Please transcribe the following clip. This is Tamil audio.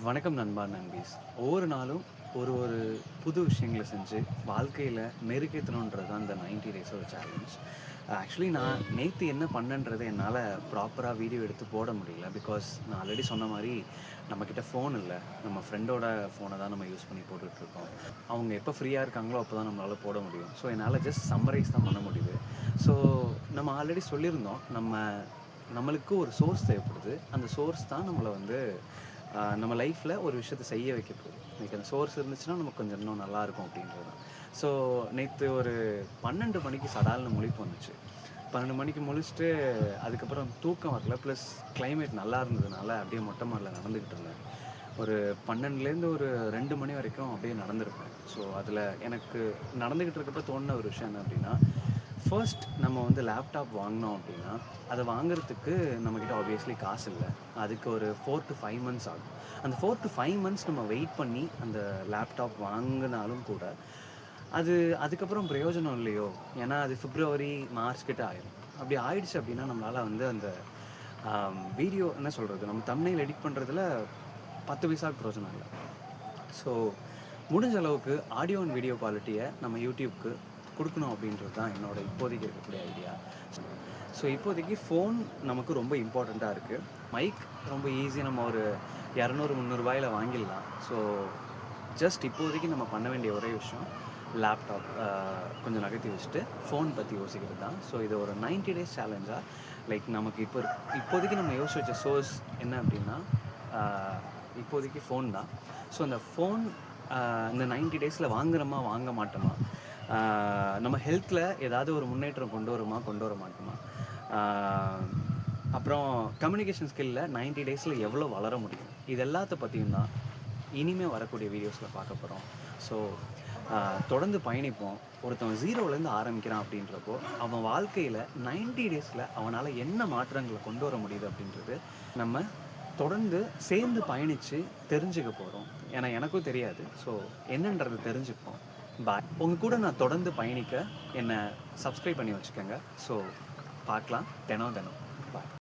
வணக்கம் நண்பா நண்பீஸ். ஒவ்வொரு நாளும் ஒரு ஒரு புது விஷயங்கள செஞ்சு வாழ்க்கையில மெருகேத்தணுன்றது தான் இந்த 90 டேஸோட சேலஞ்ச். ஆக்சுவலி நான் நேத்து என்ன பண்ணேன்றத என்னால ப்ராப்பரா வீடியோ எடுத்து போட முடியல. பிகாஸ் நான் ஆல்ரெடி சொன்ன மாரி நம்மகிட்ட ஃபோன் இல்ல. நம்ம ஃப்ரெண்டோட ஃபோன தான் நம்ம யூஸ் பண்ணி போட்டுட்ருக்கோம். அவங்க எப்போ ஃப்ரீயா இருக்காங்களோ அப்போ தான் நம்மளால போட முடியும். ஸோ என்னால ஜஸ்ட் சம்மரைஸ் தான் பண்ண முடியுது. ஸோ நம்ம ஆல்ரெடி சொல்லியிருந்தோம். நம்மளுக்கு ஒரு சோர்ஸ் தேவைப்படுது. அந்த சோர்ஸ் தான் நம்மள வந்து நம்ம லைஃப்பில் ஒரு விஷயத்த செய்ய வைக்க போகுது. இன்னைக்கு அந்த சோர்ஸ் இருந்துச்சுன்னா நமக்கு கொஞ்சம் இன்னும் நல்லாயிருக்கும் அப்படின்றது தான். ஸோ நேற்று ஒரு 12 மணிக்கு சடால்னு முழிப்பு வந்துச்சு. 12 மணிக்கு முழிச்சுட்டு அதுக்கப்புறம் தூக்கம் வரல. ப்ளஸ் கிளைமேட் நல்லா இருந்ததுனால அப்படியே மொட்டை மாடியில் நடந்துக்கிட்டு இருந்தேன். ஒரு 12லேருந்து ஒரு 2 மணி வரைக்கும் அப்படியே நடந்திருப்பேன். ஸோ அதில் எனக்கு நடந்துக்கிட்டு இருக்கப்ப தோணுன ஒரு விஷயம் என்ன அப்படின்னா, ஃபர்ஸ்ட் நம்ம வந்து லேப்டாப் வாங்கினோம் அப்படின்னா, அத வாங்குறதுக்கு நம்மக்கிட்ட ஆப்வியஸ்லி காசு இல்ல. அதுக்கு ஒரு 4 to 5 மந்த்ஸ் ஆகும். அந்த 4 to 5 மந்த்ஸ் நம்ம வெயிட் பண்ணி அந்த லேப்டாப் வாங்குனாலும் கூட, அது அதுக்கப்புறம் பிரயோஜனம் இல்லையோ! ஏன்னா அது பிப்ரவரி, மார்ச் கிட்ட ஆயிரும். அப்படி ஆயிடுச்சு அப்படின்னா, நம்மளால வந்து அந்த வீடியோ என்ன சொல்றது? நம்ம தம்ப்நெயில் எடிட் பண்றதுல 10 பைசாவுக்கு பிரயோஜனம் இல்ல. ஸோ முடிஞ்ச அளவுக்கு ஆடியோ அண்ட் வீடியோ குவாலிட்டிய நம்ம யூடியூப்க்கு குடுக்கணும் அப்படின்றது தான் என்னோட இப்போதைக்கு இருக்கக்கூடிய ஐடியா. ஸோ இப்போதைக்கு ஃபோன் நமக்கு ரொம்ப இம்பார்ட்டண்ட்டா இருக்கு. மைக் ரொம்ப ஈஸியா நம்ம ஒரு 200, 300 வாங்கிடலாம். ஸோ ஜஸ்ட் இப்போதைக்கு நம்ம பண்ண வேண்டிய ஒரே விஷயம் லேப்டாப் கொஞ்சம் நகர்த்தி வச்சுட்டு ஃபோன் பற்றி யோசிக்கிறது தான். ஸோ இது ஒரு 90 டேஸ் சேலஞ்சா லைக் நமக்கு இப்போதைக்கு நம்ம யோசிச்சு வச்ச சோர்ஸ் என்ன அப்படின்னா, இப்போதைக்கு ஃபோன் தான். ஸோ அந்த ஃபோன் இந்த 90 டேஸில் வாங்குறோமா வாங்க மாட்டோமா, நம்ம ஹெல்த்தில் ஏதாவது ஒரு முன்னேற்றம் கொண்டு வருமா கொண்டு வர மாட்டோமா, அப்புறம் கம்யூனிகேஷன் ஸ்கில்ல 90 டேஸில் எவ்வளோ வளர முடியும், இது எல்லாத்த பற்றியும் தான் இனிமேல் வரக்கூடிய வீடியோஸில் பார்க்க போகிறோம். ஸோ தொடர்ந்து பயணிப்போம். ஒருத்தன் ஜீரோலேருந்து ஆரம்பிக்கிறான் அப்படின்றப்போ அவன் வாழ்க்கையில் 90 டேஸில் அவனால் என்ன மாற்றங்களை கொண்டு வர முடியுது அப்படின்றது நம்ம தொடர்ந்து சேர்ந்து பயணித்து தெரிஞ்சுக்க போகிறோம். ஏன்னா எனக்கும் தெரியாது. ஸோ என்னன்றது தெரிஞ்சுப்போம். பாய். உங்கள் கூட நான் தொடர்ந்து பயணிக்க என்னை சப்ஸ்கிரைப் பண்ணி வச்சுக்கோங்க. ஸோ பார்க்கலாம் தினம் தினம். பாய்.